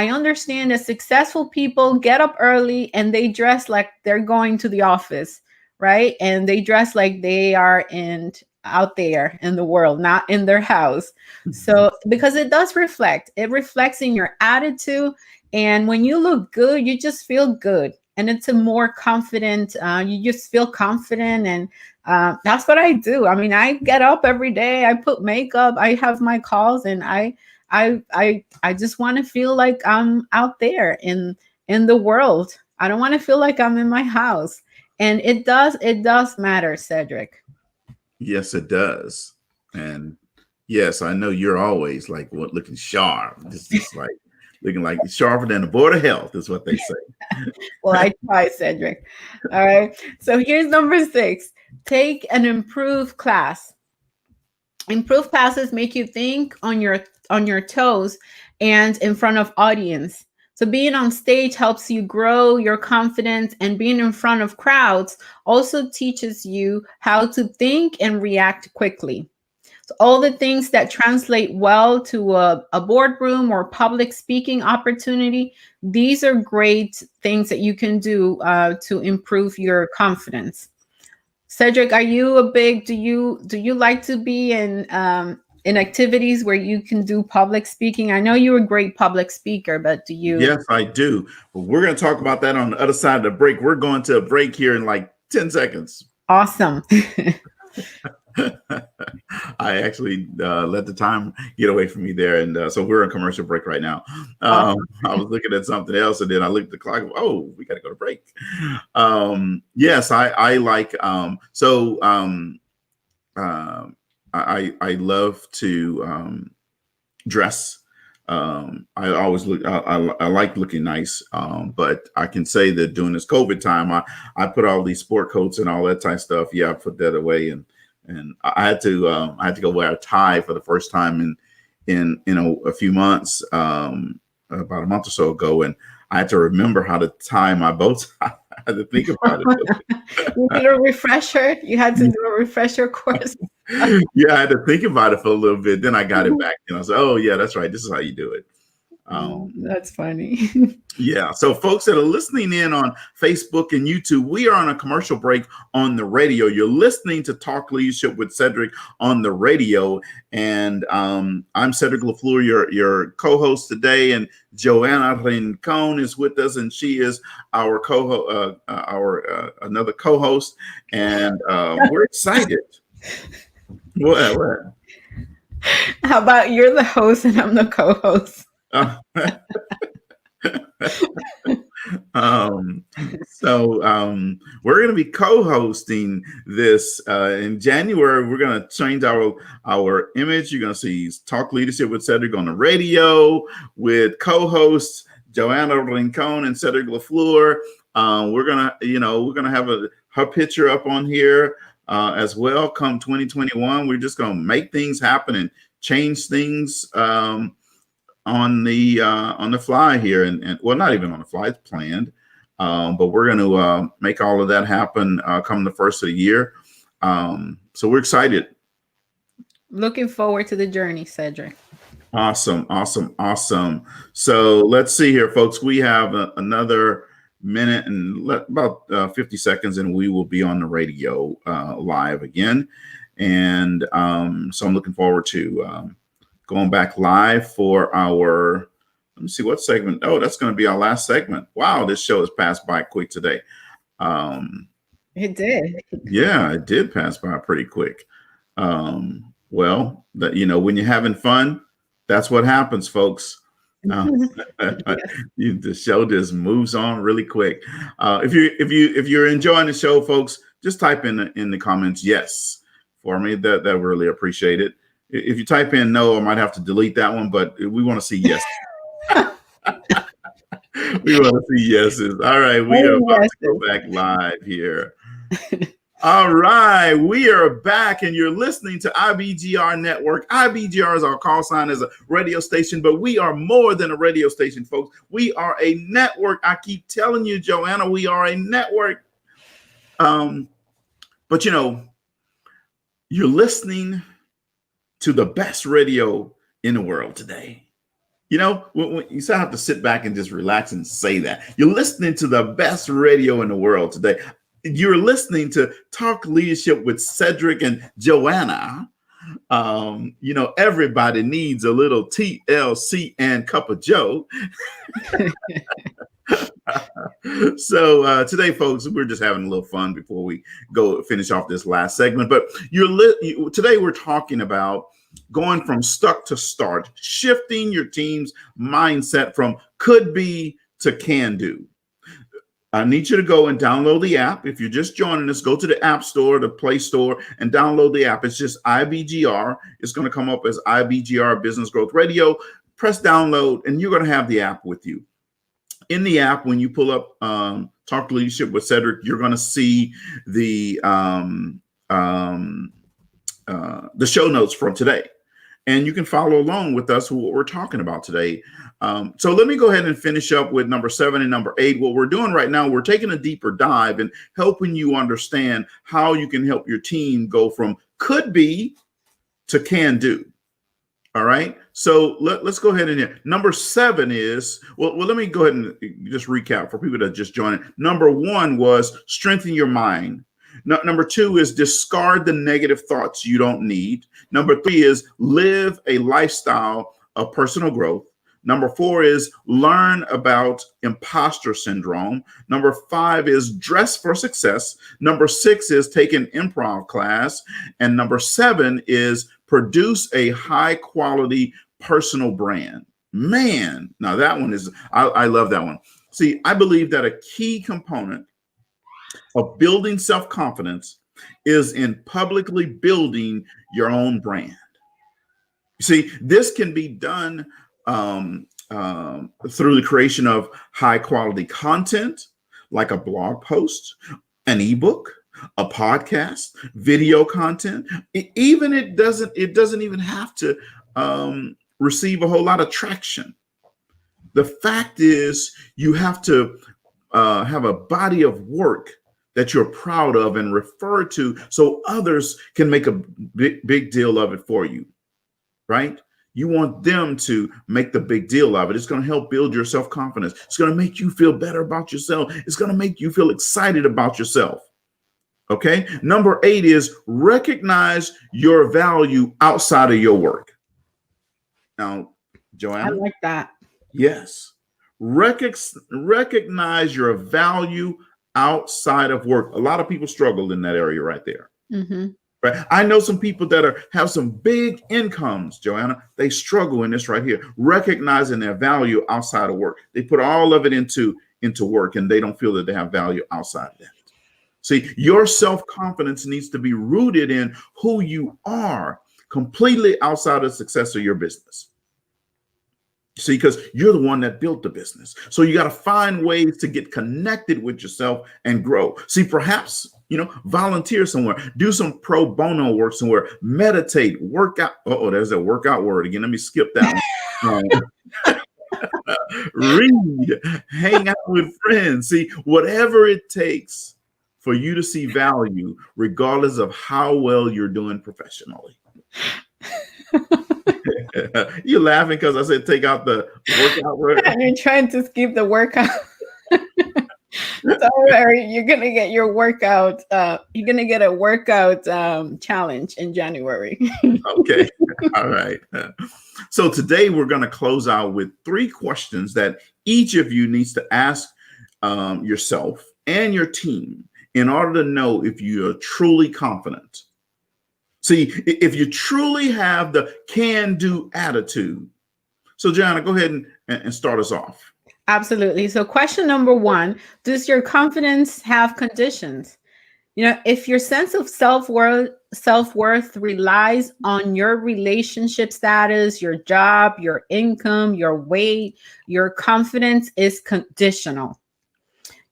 Speaker 2: understand that successful people get up early and they dress like they're going to the office, right? And they dress like they are in out there in the world, not in their house. So because it reflects in your attitude. And when you look good, you just feel good. And it's a more confident, you just feel confident. And that's what I do. I mean, I get up every day, I put makeup, I have my calls, and I just want to feel like I'm out there in the world. I don't want to feel like I'm in my house. And it does matter, Cedrick.
Speaker 1: Yes, it does. And yes, I know you're always like what looking sharp. This is like looking like sharper than the board of health is what they say.
Speaker 2: Well, I try, Cedrick. All right. So here's number 6. Take an improved class. Improved classes make you think on your toes and in front of audience. So being on stage helps you grow your confidence, and being in front of crowds also teaches you how to think and react quickly. So all the things that translate well to a boardroom or public speaking opportunity, these are great things that you can do to improve your confidence. Cedrick, are you a big? Do you like to be in activities where you can do public speaking? I know you're a great public speaker, but do you?
Speaker 1: Yes, I do. But we're going to talk about that on the other side of the break. We're going to a break here in like 10 seconds.
Speaker 2: Awesome.
Speaker 1: I actually let the time get away from me there. And so we're in commercial break right now.
Speaker 2: Awesome.
Speaker 1: I was looking at something else, and then I looked at the clock. Oh, we got to go to break. Yes, I like, I love to dress. I always I like looking nice. But I can say that during this COVID time, I put all these sport coats and all that type of stuff. Yeah, I put that away, and I had to go wear a tie for the first time in a few months, about a month or so ago, and I had to remember how to tie my bow tie. I had to think about it.
Speaker 2: You need a refresher. You had to do a refresher course.
Speaker 1: Yeah, I had to think about it for a little bit. Then I got it back, and I was like, "Oh yeah, that's right. This is how you do it."
Speaker 2: That's funny.
Speaker 1: Yeah. So, folks that are listening in on Facebook and YouTube, we are on a commercial break on the radio. You're listening to Talk Leadership with Cedrick on the radio, and I'm Cedrick LaFleur, your co-host today, and Johanna Rincon is with us, and she is our another co-host, and we're excited. What?
Speaker 2: How about you're the host and I'm the co-host?
Speaker 1: We're going to be co-hosting this in January. We're going to change our image. You're going to see Talk Leadership with Cedrick on the radio with co-hosts Johanna Rincon and Cedrick LaFleur. We're gonna have her picture up on here as well. Come 2021, we're just going to make things happen and change things on the fly here, and well, not even on the fly, it's planned, but we're going to make all of that happen come the first of the year. So we're excited.
Speaker 2: Looking forward to the journey, Cedrick.
Speaker 1: Awesome. So let's see here, folks. We have another minute and about 50 seconds, and we will be on the radio live again. And so I'm looking forward to going back live for our, let me see what segment. Oh, that's going to be our last segment. Wow, this show has passed by quick today.
Speaker 2: It did.
Speaker 1: Yeah, it did pass by pretty quick. Well, when you're having fun, that's what happens, folks. The show just moves on really quick. If you're enjoying the show, folks, just type in the comments yes for me. That really appreciate it. If you type in no, I might have to delete that one, but we want to see yes. We want to see yeses. All right, we are about to go back live here. All right, we are back, and you're listening to IBGR Network. IBGR is our call sign as a radio station, but we are more than a radio station, folks. We are a network. I keep telling you, Johanna, we are a network. But you're listening to the best radio in the world today. When you still have to sit back and just relax and say that. You're listening to the best radio in the world today. You're listening to Talk Leadership with Cedrick and Johanna. Everybody needs a little TLC and cup of Joe. So today, folks, we're just having a little fun before we go finish off this last segment. But today we're talking about going from stuck to start, shifting your team's mindset from could be to can do. I need you to go and download the app. If you're just joining us, go to the App Store, the Play Store, and download the app. It's just IBGR. It's going to come up as IBGR Business Growth Radio. Press download, and you're going to have the app with you. In the app, when you pull up Talk Leadership with Cedrick, you're going to see the show notes from today. And you can follow along with us what we're talking about today. So let me go ahead and finish up with number 7 and number 8. What we're doing right now, we're taking a deeper dive and helping you understand how you can help your team go from could be to can do. All right. So let's go ahead and here. Number 7 is, well, let me go ahead and just recap for people that just joined. Number 1 was strengthen your mind. Number 2 is discard the negative thoughts you don't need. Number 3 is live a lifestyle of personal growth. Number 4 is learn about imposter syndrome. Number 5 is dress for success. Number 6 is take an improv class. And number 7 is produce a high quality personal brand. Man, now that one is, I love that one. See, I believe that a key component of building self-confidence is in publicly building your own brand. You see, this can be done through the creation of high quality content, like a blog post, an ebook, a podcast, video content. It doesn't even have to receive a whole lot of traction. The fact is, you have to have a body of work that you're proud of and refer to so others can make a big deal of it for you, right? You want them to make the big deal of it. It's going to help build your self-confidence. It's going to make you feel better about yourself. It's going to make you feel excited about yourself. Okay. Number 8 is recognize your value outside of your work. Now, Johanna.
Speaker 2: I like that.
Speaker 1: Yes. Recognize your value outside of work. A lot of people struggle in that area right there. Mm-hmm. Right. I know some people that have some big incomes, Johanna. They struggle in this right here, recognizing their value outside of work. They put all of it into work, and they don't feel that they have value outside of that. See, your self-confidence needs to be rooted in who you are, completely outside of the success of your business. See, because you're the one that built the business. So you got to find ways to get connected with yourself and grow. See, perhaps, volunteer somewhere, do some pro bono work somewhere, meditate, work out. There's that workout word again. Let me skip that one. Read, hang out with friends. See, whatever it takes for you to see value, regardless of how well you're doing professionally. You're laughing because I said take out the workout word.
Speaker 2: You're trying to skip the workout. Don't worry, you're gonna get your workout. You're gonna get a workout challenge in January.
Speaker 1: Okay, all right. So today we're gonna close out with 3 questions that each of you needs to ask yourself and your team in order to know if you are truly confident. See, if you truly have the can-do attitude. So, Johanna, go ahead and start us off.
Speaker 2: Absolutely. So question number 1, does your confidence have conditions? If your sense of self-worth relies on your relationship status, your job, your income, your weight, your confidence is conditional.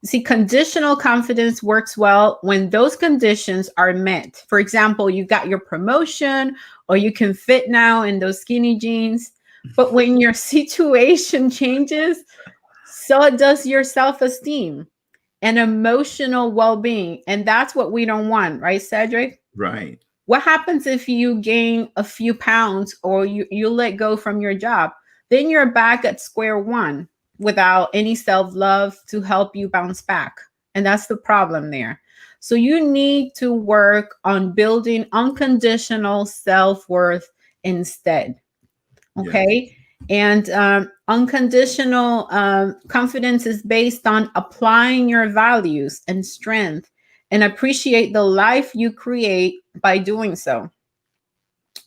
Speaker 2: See, conditional confidence works well when those conditions are met. For example, you got your promotion, or you can fit now in those skinny jeans. But when your situation changes, so does your self-esteem and emotional well-being. And that's what we don't want, right, Cedric?
Speaker 1: Right.
Speaker 2: What happens if you gain a few pounds, or you let go from your job? Then you're back at square one without any self-love to help you bounce back. And that's the problem there. So you need to work on building unconditional self-worth instead.
Speaker 1: Yes.
Speaker 2: Okay. And unconditional confidence is based on applying your values and strength, and appreciate the life you create by doing so.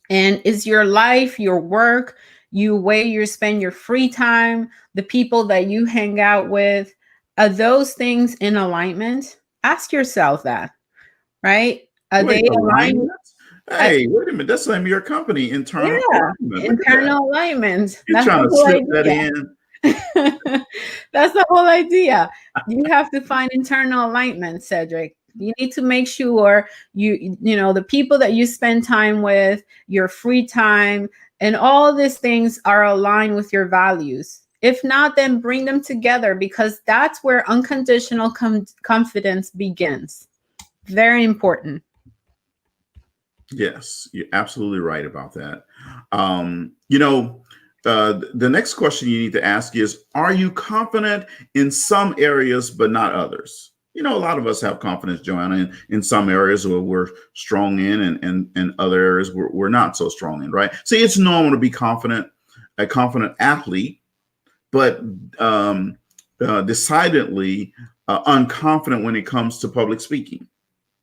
Speaker 2: And is your life, your work, you way you spend your free time, the people that you hang out with, are those things in alignment? Ask yourself that, right? Are they
Speaker 1: Wait,
Speaker 2: aligned?
Speaker 1: alignment? Hey, wait a minute. That's the name of your company, Internal
Speaker 2: Yeah,
Speaker 1: Alignment. Look at that.
Speaker 2: internal alignment.
Speaker 1: You're
Speaker 2: That's
Speaker 1: trying
Speaker 2: the
Speaker 1: to
Speaker 2: whole
Speaker 1: slip that
Speaker 2: idea.
Speaker 1: in.
Speaker 2: That's the whole idea. You have to find internal alignment, Cedric. You need to make sure you know the people that you spend time with, your free time, and all these things are aligned with your values. If not, then bring them together, because that's where unconditional confidence begins. Very important.
Speaker 1: Yes, you're absolutely right about that. The next question you need to ask is, are you confident in some areas but not others? You know, a lot of us have confidence, Johanna, in some areas where we're strong in, and other areas we're not so strong in, right? See, it's normal to be confident, a confident athlete, but decidedly unconfident when it comes to public speaking.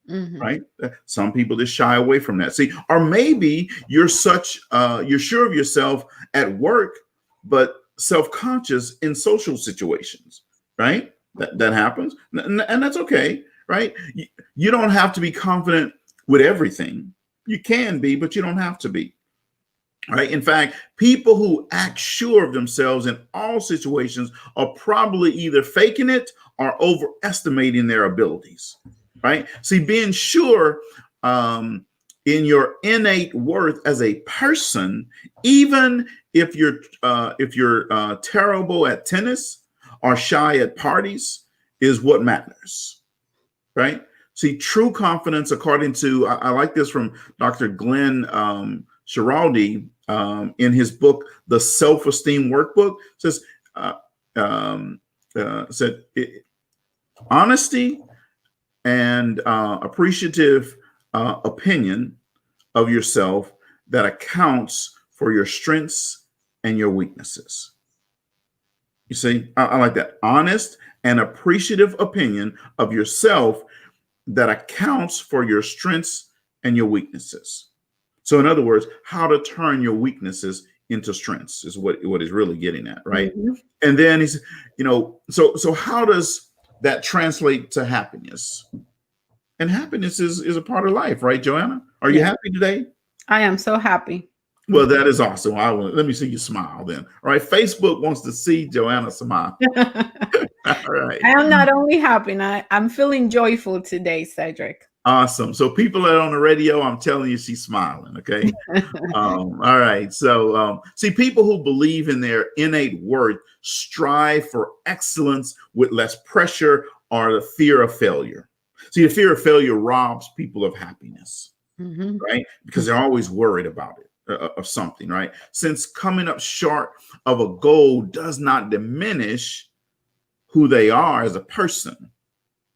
Speaker 2: Mhm.
Speaker 1: Right? Some people just shy away from that. See, or maybe you're sure of yourself at work, but self-conscious in social situations, right? That happens, and that's okay, right? You don't have to be confident with everything. You can be, but you don't have to be. Right. In fact, people who act sure of themselves in all situations are probably either faking it or overestimating their abilities. Right. See, being sure in your innate worth as a person, even if you're terrible at tennis or shy at parties, is what matters. Right. See, true confidence, according to I like this from Dr. Glenn Schiraldi, in his book, The Self-Esteem Workbook, says, said honesty and appreciative opinion of yourself that accounts for your strengths and your weaknesses. You see, I like that. Honest and appreciative opinion of yourself that accounts for your strengths and your weaknesses. So in other words, how to turn your weaknesses into strengths is what he's really getting at, right?
Speaker 2: Mhm.
Speaker 1: And then he's, so how does that translate to happiness? And happiness is a part of life, right, Johanna? Are you
Speaker 2: Yeah,
Speaker 1: happy today?
Speaker 2: I am so happy.
Speaker 1: Well, that is awesome. Let me see you smile then. All right, Facebook wants to see Johanna smile. All right.
Speaker 2: I am not only happy, I'm feeling joyful today, Cedric.
Speaker 1: Awesome. So people that are on the radio, I'm telling you, she's smiling. Okay. All right. So see, people who believe in their innate worth strive for excellence with less pressure or the fear of failure. See, the fear of failure robs people of happiness, right? Because they're always worried about it. Of something, right? Since coming up short of a goal does not diminish who they are as a person,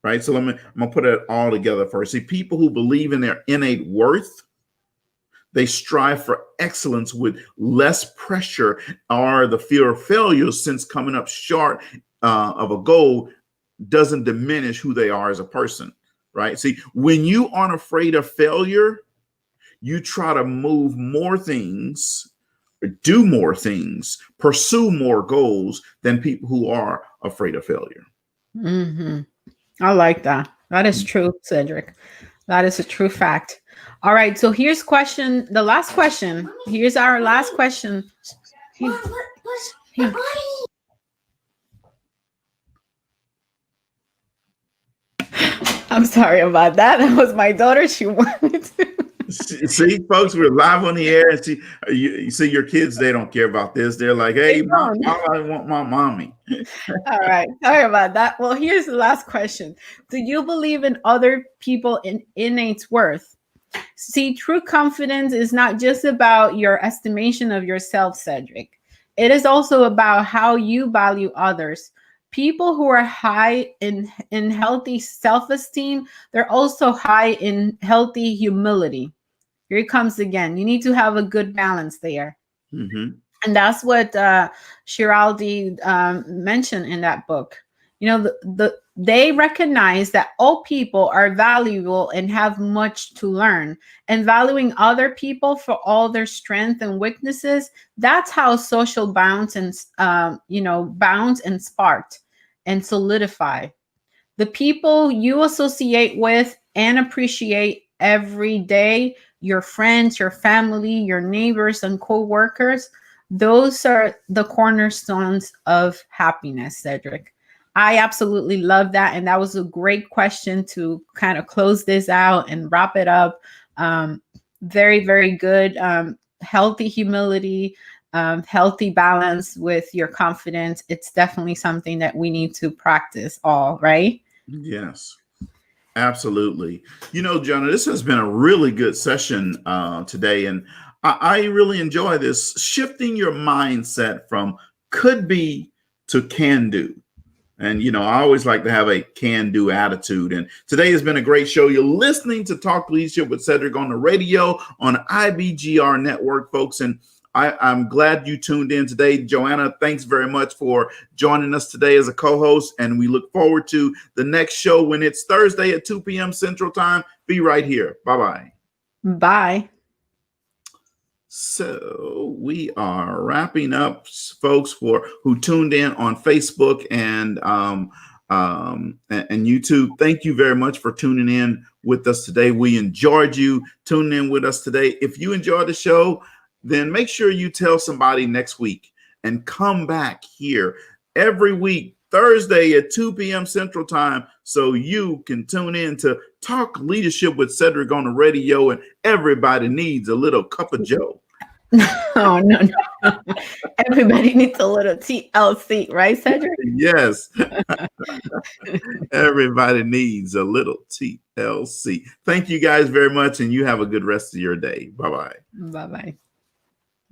Speaker 1: right? So I'm gonna put it all together first. See, people who believe in their innate worth, they strive for excellence with less pressure or the fear of failure, since coming up short of a goal doesn't diminish who they are as a person, right? See, when you aren't afraid of failure, you try to move more things, do more things, pursue more goals than people who are afraid of failure.
Speaker 2: I like that. That is true, Cedric. That is a true fact. All right. So here's the last question. Here's our last question. Here. I'm sorry about that. That was my daughter. She wanted to.
Speaker 1: See, folks, we're live on the air, and you see your kids. They don't care about this. They're like, "Hey,
Speaker 2: They
Speaker 1: mom,
Speaker 2: don't.
Speaker 1: I want my mommy."
Speaker 2: All right. Sorry about that. Well, here's the last question. Do you believe in other people in innate worth? See, true confidence is not just about your estimation of yourself, Cedric. It is also about how you value others. People who are high in healthy self-esteem, they're also high in healthy humility. Here it comes again. You need to have a good balance there.
Speaker 1: Mm-hmm.
Speaker 2: And that's what Shiraldi mentioned in that book. You know, they recognize that all people are valuable and have much to learn, and valuing other people for all their strength and weaknesses. That's how social bonds and bounds and sparked and solidify. The people you associate with and appreciate every day, your friends, your family, your neighbors, and co-workers, those are the cornerstones of happiness, Cedric. I absolutely love that. And that was a great question to kind of close this out and wrap it up. Very, very good. Healthy humility, healthy balance with your confidence. It's definitely something that we need to practice all, right?
Speaker 1: Yes, absolutely. Johanna, this has been a really good session today, and I really enjoy this, shifting your mindset from could be to can do. And, I always like to have a can do attitude. And today has been a great show. You're listening to Talk Leadership with Cedrick on the radio on IBGR Network, folks. And I'm glad you tuned in today. Johanna, thanks very much for joining us today as a co-host. And we look forward to the next show when it's Thursday at 2 p.m. Central Time. Be right here. Bye-bye.
Speaker 2: Bye.
Speaker 1: So we are wrapping up, folks, for who tuned in on Facebook and YouTube. Thank you very much for tuning in with us today. We enjoyed you tuning in with us today. If you enjoyed the show, then make sure you tell somebody next week and come back here every week, Thursday at 2 p.m. Central Time, so you can tune in to Talk Leadership with Cedrick on the radio, and everybody needs a little cup of joe.
Speaker 2: Oh, no. Everybody needs a little TLC, right, Cedric?
Speaker 1: Yes. Everybody needs a little TLC. Thank you guys very much, and you have a good rest of your day. Bye-bye.
Speaker 2: Bye-bye.